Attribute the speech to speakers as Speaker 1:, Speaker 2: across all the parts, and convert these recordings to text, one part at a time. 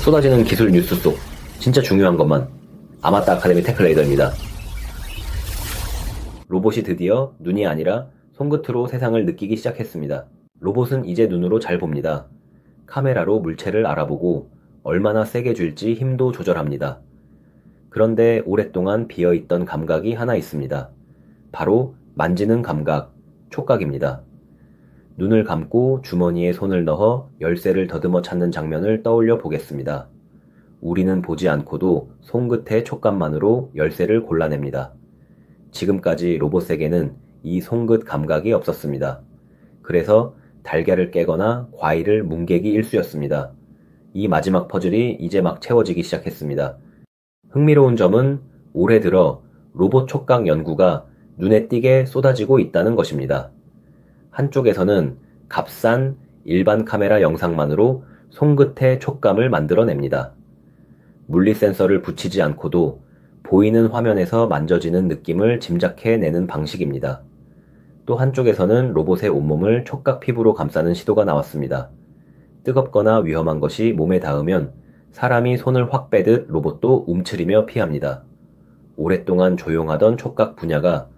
Speaker 1: 쏟아지는 기술 뉴스 속 진짜 중요한 것만 아마따 아카데미 테크레이더입니다. 로봇이 드디어 눈이 아니라 손끝으로 세상을 느끼기 시작했습니다. 로봇은 이제 눈으로 잘 봅니다. 카메라로 물체를 알아보고 얼마나 세게 줄지 힘도 조절합니다. 그런데 오랫동안 비어있던 감각이 하나 있습니다. 바로 만지는 감각, 촉각입니다. 눈을 감고 주머니에 손을 넣어 열쇠를 더듬어 찾는 장면을 떠올려 보겠습니다. 우리는 보지 않고도 손끝의 촉감만으로 열쇠를 골라냅니다. 지금까지 로봇에게는 이 손끝 감각이 없었습니다. 그래서 달걀을 깨거나 과일을 뭉개기 일쑤였습니다. 이 마지막 퍼즐이 이제 막 채워지기 시작했습니다. 흥미로운 점은 올해 들어 로봇 촉각 연구가 눈에 띄게 쏟아지고 있다는 것입니다. 한쪽에서는 값싼 일반 카메라 영상만으로 손끝의 촉감을 만들어냅니다. 물리 센서를 붙이지 않고도 보이는 화면에서 만져지는 느낌을 짐작해내는 방식입니다. 또 한쪽에서는 로봇의 온몸을 촉각 피부로 감싸는 시도가 나왔습니다. 뜨겁거나 위험한 것이 몸에 닿으면 사람이 손을 확 빼듯 로봇도 움츠리며 피합니다. 오랫동안 조용하던 촉각 분야가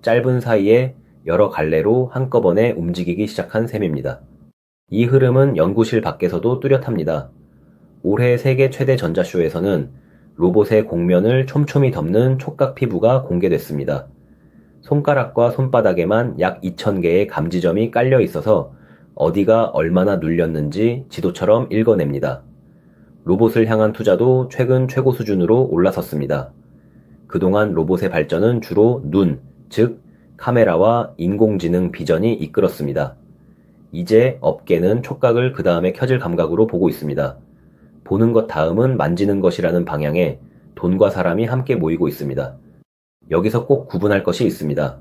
Speaker 1: 짧은 사이에 여러 갈래로 한꺼번에 움직이기 시작한 셈입니다. 이 흐름은 연구실 밖에서도 뚜렷합니다. 올해 세계 최대 전자쇼에서는 로봇의 공면을 촘촘히 덮는 촉각 피부가 공개됐습니다. 손가락과 손바닥에만 약 2,000개의 감지점이 깔려 있어서 어디가 얼마나 눌렸는지 지도처럼 읽어냅니다. 로봇을 향한 투자도 최근 최고 수준으로 올라섰습니다. 그동안 로봇의 발전은 주로 눈, 즉 카메라와 인공지능 비전이 이끌었습니다. 이제 업계는 촉각을 그 다음에 켜질 감각으로 보고 있습니다. 보는 것 다음은 만지는 것이라는 방향에 돈과 사람이 함께 모이고 있습니다. 여기서 꼭 구분할 것이 있습니다.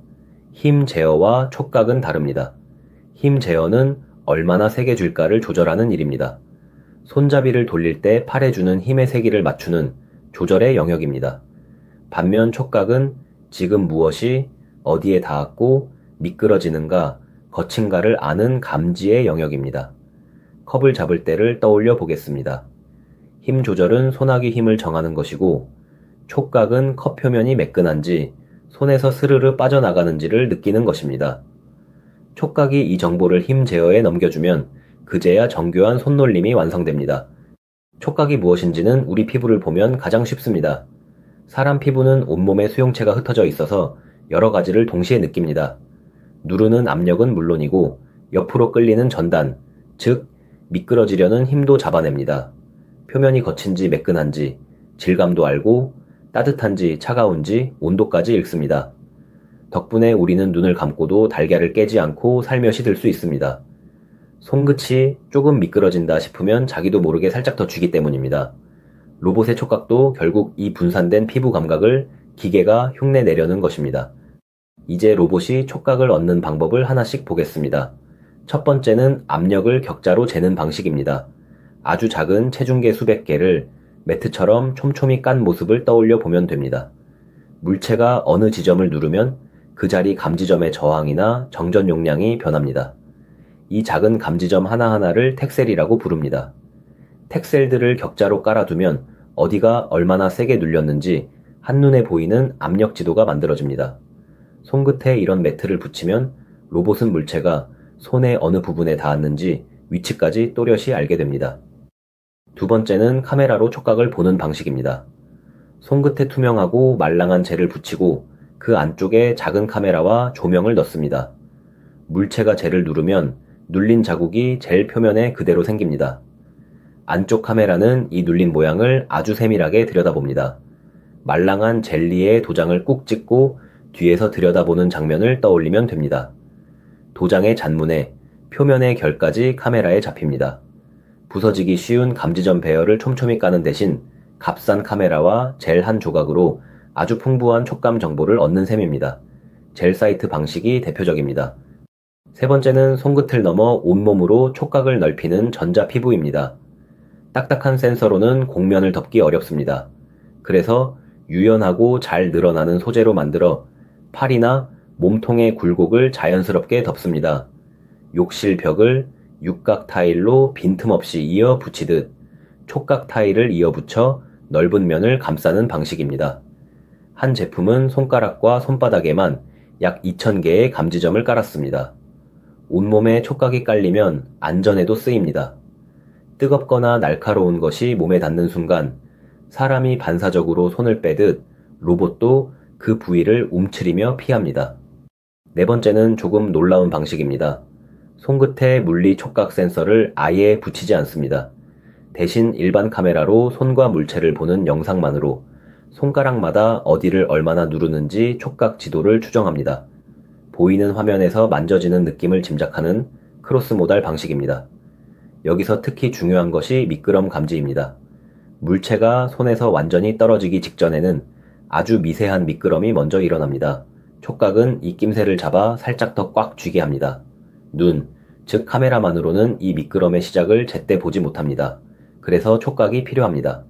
Speaker 1: 힘 제어와 촉각은 다릅니다. 힘 제어는 얼마나 세게 줄까를 조절하는 일입니다. 손잡이를 돌릴 때 팔에 주는 힘의 세기를 맞추는 조절의 영역입니다. 반면 촉각은 지금 무엇이 어디에 닿았고 미끄러지는가, 거친가를 아는 감지의 영역입니다. 컵을 잡을 때를 떠올려 보겠습니다. 힘 조절은 손아귀 힘을 정하는 것이고 촉각은 컵 표면이 매끈한지 손에서 스르르 빠져나가는지를 느끼는 것입니다. 촉각이 이 정보를 힘 제어에 넘겨주면 그제야 정교한 손놀림이 완성됩니다. 촉각이 무엇인지는 우리 피부를 보면 가장 쉽습니다. 사람 피부는 온몸에 수용체가 흩어져 있어서 여러 가지를 동시에 느낍니다. 누르는 압력은 물론이고 옆으로 끌리는 전단, 즉 미끄러지려는 힘도 잡아냅니다. 표면이 거친지 매끈한지, 질감도 알고 따뜻한지 차가운지 온도까지 읽습니다. 덕분에 우리는 눈을 감고도 달걀을 깨지 않고 살며시 들 수 있습니다. 손끝이 조금 미끄러진다 싶으면 자기도 모르게 살짝 더 쥐기 때문입니다. 로봇의 촉각도 결국 이 분산된 피부 감각을 기계가 흉내 내려는 것입니다. 이제 로봇이 촉각을 얻는 방법을 하나씩 보겠습니다. 첫 번째는 압력을 격자로 재는 방식입니다. 아주 작은 체중계 수백 개를 매트처럼 촘촘히 깐 모습을 떠올려 보면 됩니다. 물체가 어느 지점을 누르면 그 자리 감지점의 저항이나 정전 용량이 변합니다. 이 작은 감지점 하나하나를 텍셀이라고 부릅니다. 텍셀들을 격자로 깔아두면 어디가 얼마나 세게 눌렸는지 한눈에 보이는 압력 지도가 만들어집니다. 손끝에 이런 매트를 붙이면 로봇은 물체가 손의 어느 부분에 닿았는지 위치까지 또렷이 알게 됩니다. 두 번째는 카메라로 촉각을 보는 방식입니다. 손끝에 투명하고 말랑한 젤을 붙이고 그 안쪽에 작은 카메라와 조명을 넣습니다. 물체가 젤을 누르면 눌린 자국이 젤 표면에 그대로 생깁니다. 안쪽 카메라는 이 눌린 모양을 아주 세밀하게 들여다봅니다. 말랑한 젤리에 도장을 꾹 찍고 뒤에서 들여다보는 장면을 떠올리면 됩니다. 도장의 잔문에 표면의 결까지 카메라에 잡힙니다. 부서지기 쉬운 감지점 배열을 촘촘히 까는 대신 값싼 카메라와 젤 한 조각으로 아주 풍부한 촉감 정보를 얻는 셈입니다. 젤 사이트 방식이 대표적입니다. 세 번째는 손끝을 넘어 온몸으로 촉각을 넓히는 전자 피부입니다. 딱딱한 센서로는 곡면을 덮기 어렵습니다. 그래서 유연하고 잘 늘어나는 소재로 만들어 팔이나 몸통의 굴곡을 자연스럽게 덮습니다. 욕실 벽을 육각 타일로 빈틈없이 이어 붙이듯 촉각 타일을 이어붙여 넓은 면을 감싸는 방식입니다. 한 제품은 손가락과 손바닥에만 약 2,000개의 감지점을 깔았습니다. 온몸에 촉각이 깔리면 안전에도 쓰입니다. 뜨겁거나 날카로운 것이 몸에 닿는 순간 사람이 반사적으로 손을 빼듯 로봇도 그 부위를 움츠리며 피합니다. 네 번째는 조금 놀라운 방식입니다. 손끝에 물리 촉각 센서를 아예 붙이지 않습니다. 대신 일반 카메라로 손과 물체를 보는 영상만으로 손가락마다 어디를 얼마나 누르는지 촉각 지도를 추정합니다. 보이는 화면에서 만져지는 느낌을 짐작하는 크로스 모달 방식입니다. 여기서 특히 중요한 것이 미끄럼 감지입니다. 물체가 손에서 완전히 떨어지기 직전에는 아주 미세한 미끄럼이 먼저 일어납니다. 촉각은 이 낌새를 잡아 살짝 더 꽉 쥐게 합니다. 눈, 즉 카메라만으로는 이 미끄럼의 시작을 제때 보지 못합니다. 그래서 촉각이 필요합니다.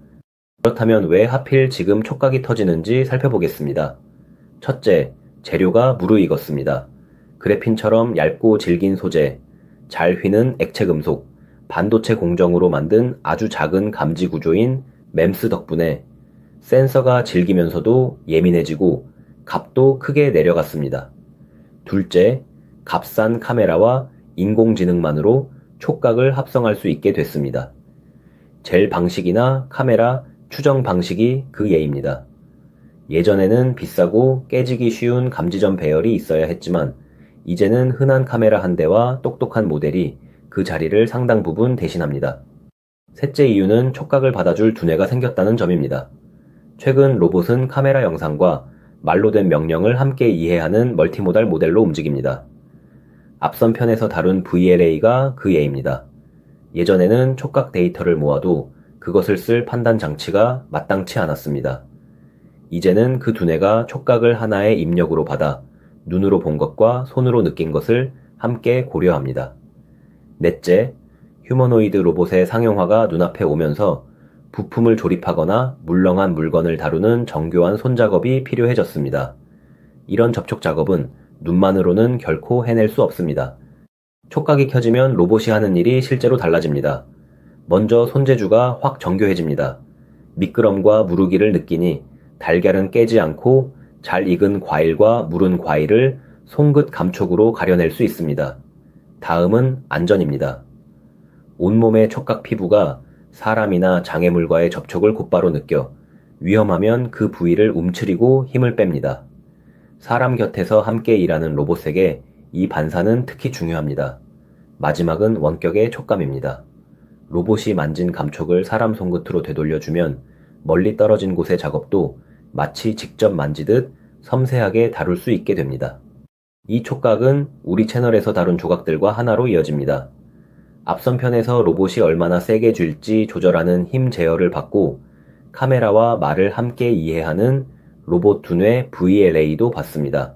Speaker 1: 그렇다면 왜 하필 지금 촉각이 터지는지 살펴보겠습니다. 첫째, 재료가 무르익었습니다. 그래핀처럼 얇고 질긴 소재, 잘 휘는 액체 금속, 반도체 공정으로 만든 아주 작은 감지 구조인 맴스 덕분에 센서가 질기면서도 예민해지고 값도 크게 내려갔습니다. 둘째, 값싼 카메라와 인공지능만으로 촉각을 합성할 수 있게 됐습니다. 젤 방식이나 카메라 추정 방식이 그 예입니다. 예전에는 비싸고 깨지기 쉬운 감지점 배열이 있어야 했지만 이제는 흔한 카메라 한 대와 똑똑한 모델이 그 자리를 상당 부분 대신합니다. 셋째 이유는 촉각을 받아줄 두뇌가 생겼다는 점입니다. 최근 로봇은 카메라 영상과 말로 된 명령을 함께 이해하는 멀티모달 모델로 움직입니다. 앞선 편에서 다룬 VLA가 그 예입니다. 예전에는 촉각 데이터를 모아도 그것을 쓸 판단 장치가 마땅치 않았습니다. 이제는 그 두뇌가 촉각을 하나의 입력으로 받아 눈으로 본 것과 손으로 느낀 것을 함께 고려합니다. 넷째, 휴머노이드 로봇의 상용화가 눈앞에 오면서 부품을 조립하거나 물렁한 물건을 다루는 정교한 손작업이 필요해졌습니다. 이런 접촉 작업은 눈만으로는 결코 해낼 수 없습니다. 촉각이 켜지면 로봇이 하는 일이 실제로 달라집니다. 먼저 손재주가 확 정교해집니다. 미끄럼과 무르기를 느끼니 달걀은 깨지 않고 잘 익은 과일과 무른 과일을 손끝 감촉으로 가려낼 수 있습니다. 다음은 안전입니다. 온몸의 촉각 피부가 사람이나 장애물과의 접촉을 곧바로 느껴 위험하면 그 부위를 움츠리고 힘을 뺍니다. 사람 곁에서 함께 일하는 로봇에게 이 반사는 특히 중요합니다. 마지막은 원격의 촉감입니다. 로봇이 만진 감촉을 사람 손끝으로 되돌려주면 멀리 떨어진 곳의 작업도 마치 직접 만지듯 섬세하게 다룰 수 있게 됩니다. 이 촉각은 우리 채널에서 다룬 조각들과 하나로 이어집니다. 앞선 편에서 로봇이 얼마나 세게 쥘지 조절하는 힘 제어를 받고 카메라와 말을 함께 이해하는 로봇 두뇌 VLA도 봤습니다.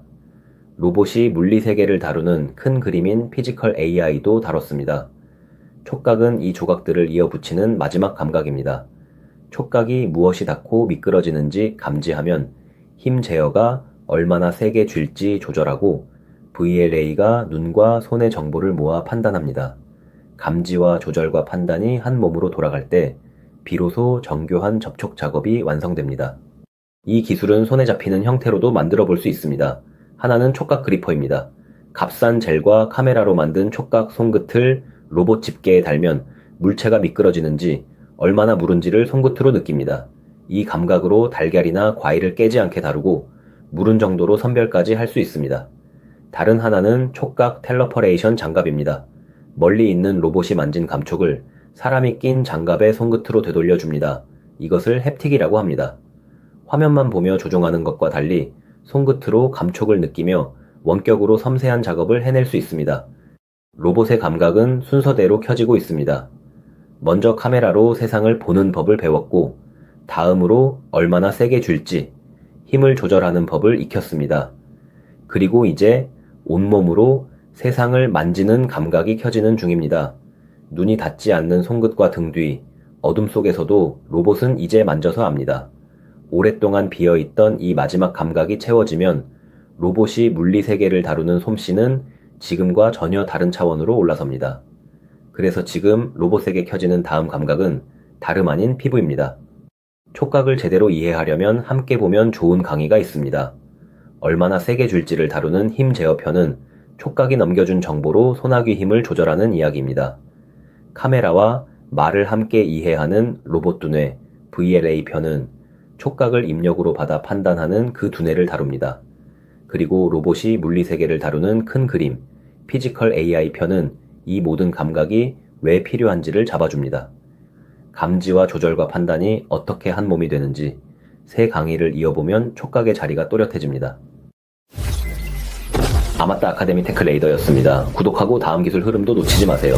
Speaker 1: 로봇이 물리 세계를 다루는 큰 그림인 피지컬 AI도 다뤘습니다. 촉각은 이 조각들을 이어붙이는 마지막 감각입니다. 촉각이 무엇이 닿고 미끄러지는지 감지하면 힘 제어가 얼마나 세게 쥘지 조절하고 VLA가 눈과 손의 정보를 모아 판단합니다. 감지와 조절과 판단이 한 몸으로 돌아갈 때 비로소 정교한 접촉 작업이 완성됩니다. 이 기술은 손에 잡히는 형태로도 만들어 볼 수 있습니다. 하나는 촉각 그리퍼입니다. 값싼 젤과 카메라로 만든 촉각 손끝을 로봇 집게에 달면 물체가 미끄러지는지 얼마나 무른지를 손끝으로 느낍니다. 이 감각으로 달걀이나 과일을 깨지 않게 다루고 무른 정도로 선별까지 할 수 있습니다. 다른 하나는 촉각 텔러퍼레이션 장갑입니다. 멀리 있는 로봇이 만진 감촉을 사람이 낀 장갑의 손끝으로 되돌려줍니다. 이것을 햅틱이라고 합니다. 화면만 보며 조종하는 것과 달리 손끝으로 감촉을 느끼며 원격으로 섬세한 작업을 해낼 수 있습니다. 로봇의 감각은 순서대로 켜지고 있습니다. 먼저 카메라로 세상을 보는 법을 배웠고 다음으로 얼마나 세게 쥘지 힘을 조절하는 법을 익혔습니다. 그리고 이제 온몸으로 세상을 만지는 감각이 켜지는 중입니다. 눈이 닿지 않는 손끝과 등 뒤, 어둠 속에서도 로봇은 이제 만져서 압니다. 오랫동안 비어있던 이 마지막 감각이 채워지면 로봇이 물리 세계를 다루는 솜씨는 지금과 전혀 다른 차원으로 올라섭니다. 그래서 지금 로봇에게 켜지는 다음 감각은 다름 아닌 피부입니다. 촉각을 제대로 이해하려면 함께 보면 좋은 강의가 있습니다. 얼마나 세게 줄지를 다루는 힘 제어편은 촉각이 넘겨준 정보로 소나기 힘을 조절하는 이야기입니다. 카메라와 말을 함께 이해하는 로봇 두뇌 VLA 편은 촉각을 입력으로 받아 판단하는 그 두뇌를 다룹니다. 그리고 로봇이 물리세계를 다루는 큰 그림 피지컬 AI 편은 이 모든 감각이 왜 필요한지를 잡아줍니다. 감지와 조절과 판단이 어떻게 한 몸이 되는지 세 강의를 이어보면 촉각의 자리가 또렷해집니다. 아마따 아카데미 테크 레이더였습니다. 구독하고 다음 기술 흐름도 놓치지 마세요.